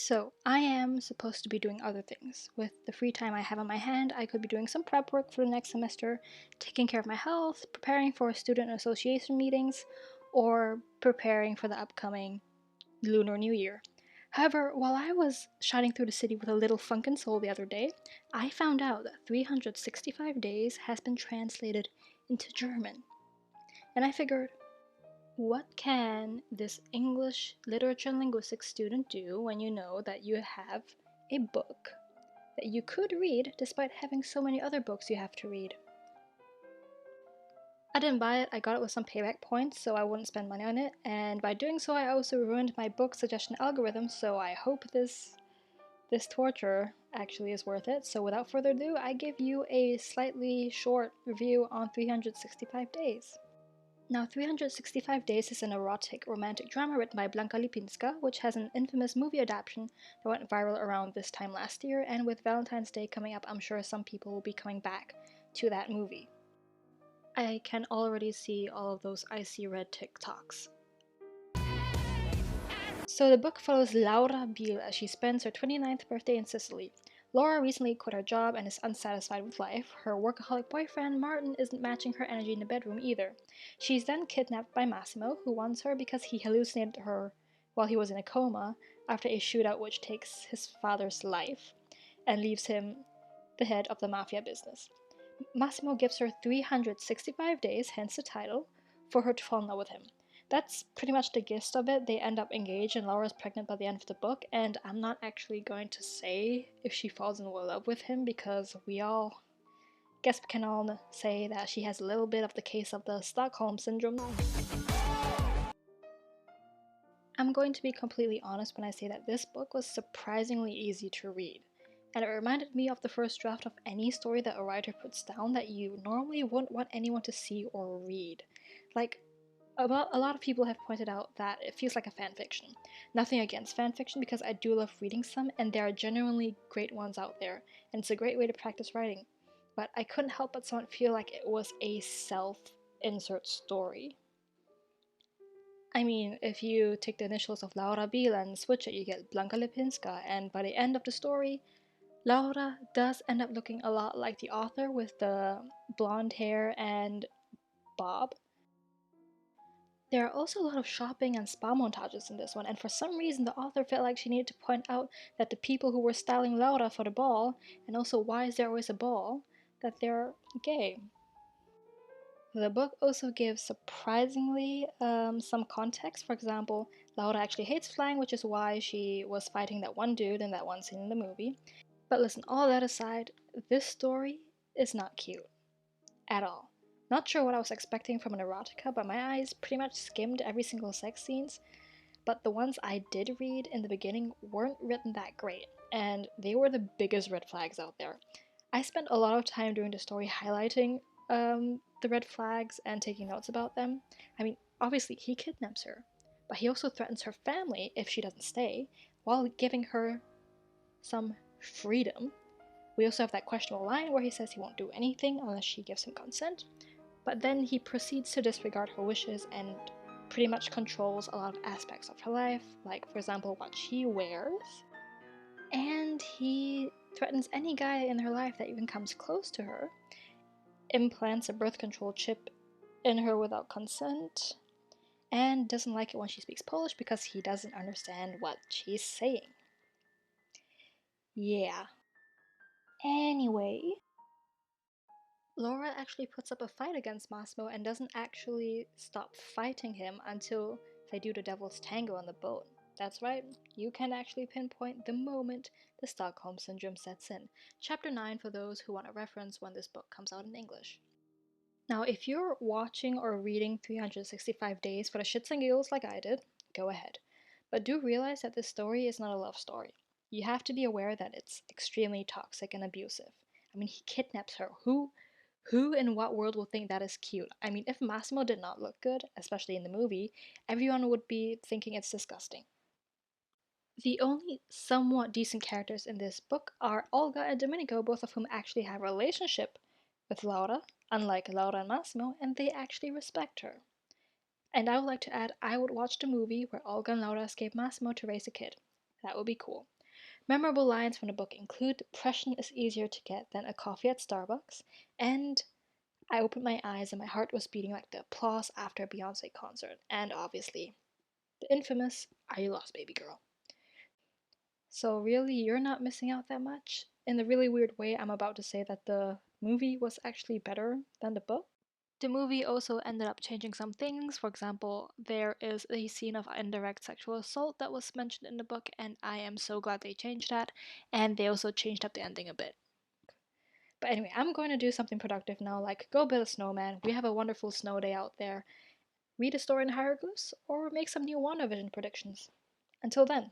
So, I am supposed to be doing other things. With the free time I have on my hand, I could be doing some prep work for the next semester, taking care of my health, preparing for student association meetings, or preparing for the upcoming Lunar New Year. However, while I was shouting through the city with a little funkin' soul the other day, I found out that 365 days has been translated into German. And I figured, what can this English literature and linguistics student do when you know that you have a book that you could read despite having so many other books you have to read? I didn't buy it, I got it with some payback points so I wouldn't spend money on it, and by doing so I also ruined my book suggestion algorithm, so I hope this torture actually is worth it. So without further ado, I give you a slightly short review on 365 Days. Now, 365 Days is an erotic romantic drama written by Blanka Lipinska, which has an infamous movie adaptation that went viral around this time last year, and with Valentine's Day coming up, I'm sure some people will be coming back to that movie. I can already see all of those icy red TikToks. So the book follows Laura Biel as she spends her 29th birthday in Sicily. Laura recently quit her job and is unsatisfied with life. Her workaholic boyfriend, Martin, isn't matching her energy in the bedroom either. She's then kidnapped by Massimo, who wants her because he hallucinated her while he was in a coma after a shootout which takes his father's life and leaves him the head of the mafia business. Massimo gives her 365 days, hence the title, for her to fall in love with him. That's pretty much the gist of it. They end up engaged, and Laura's pregnant by the end of the book, and I'm not actually going to say if she falls in love with him because we can all say that she has a little bit of the case of the Stockholm Syndrome. I'm going to be completely honest when I say that this book was surprisingly easy to read, and it reminded me of the first draft of any story that a writer puts down that you normally wouldn't want anyone to see or read. Like, a lot of people have pointed out that it feels like a fanfiction. Nothing against fanfiction because I do love reading some, and there are genuinely great ones out there, and it's a great way to practice writing. But I couldn't help but somewhat feel like it was a self-insert story. I mean, if you take the initials of Laura Biel and switch it, you get Blanka Lipinska, and by the end of the story, Laura does end up looking a lot like the author with the blonde hair and bob. There are also a lot of shopping and spa montages in this one, and for some reason the author felt like she needed to point out that the people who were styling Laura for the ball, and also why is there always a ball, that they're gay. The book also gives surprisingly some context. For example, Laura actually hates flying, which is why she was fighting that one dude in that one scene in the movie. But listen, all that aside, this story is not cute. At all. Not sure what I was expecting from an erotica, but my eyes pretty much skimmed every single sex scenes. But the ones I did read in the beginning weren't written that great, and they were the biggest red flags out there. I spent a lot of time during the story highlighting the red flags and taking notes about them. I mean, obviously, he kidnaps her, but he also threatens her family if she doesn't stay, while giving her some freedom. We also have that questionable line where he says he won't do anything unless she gives him consent, but then he proceeds to disregard her wishes and pretty much controls a lot of aspects of her life, like, for example, what she wears. And he threatens any guy in her life that even comes close to her, implants a birth control chip in her without consent, and doesn't like it when she speaks Polish because he doesn't understand what she's saying. Yeah. Anyway, Laura actually puts up a fight against Massimo and doesn't actually stop fighting him until they do the devil's tango on the boat. That's right, you can actually pinpoint the moment the Stockholm Syndrome sets in. Chapter 9 for those who want a reference when this book comes out in English. Now, if you're watching or reading 365 Days for the shits and giggles like I did, go ahead. But do realize that this story is not a love story. You have to be aware that it's extremely toxic and abusive. I mean, he kidnaps her. Who in what world will think that is cute? I mean, if Massimo did not look good, especially in the movie, everyone would be thinking it's disgusting. The only somewhat decent characters in this book are Olga and Domenico, both of whom actually have a relationship with Laura, unlike Laura and Massimo, and they actually respect her. And I would like to add, I would watch the movie where Olga and Laura escape Massimo to raise a kid. That would be cool. Memorable lines from the book include depression is easier to get than a coffee at Starbucks, and I opened my eyes and my heart was beating like the applause after a Beyonce concert, and obviously, the infamous Are You Lost, Baby Girl? So, really, you're not missing out that much. In the really weird way, I'm about to say that the movie was actually better than the book. The movie also ended up changing some things. For example, there is a scene of indirect sexual assault that was mentioned in the book, and I am so glad they changed that. And they also changed up the ending a bit. But anyway, I'm going to do something productive now, like go build a snowman. We have a wonderful snow day out there. Read a story in hieroglyphs, or make some new WandaVision predictions. Until then.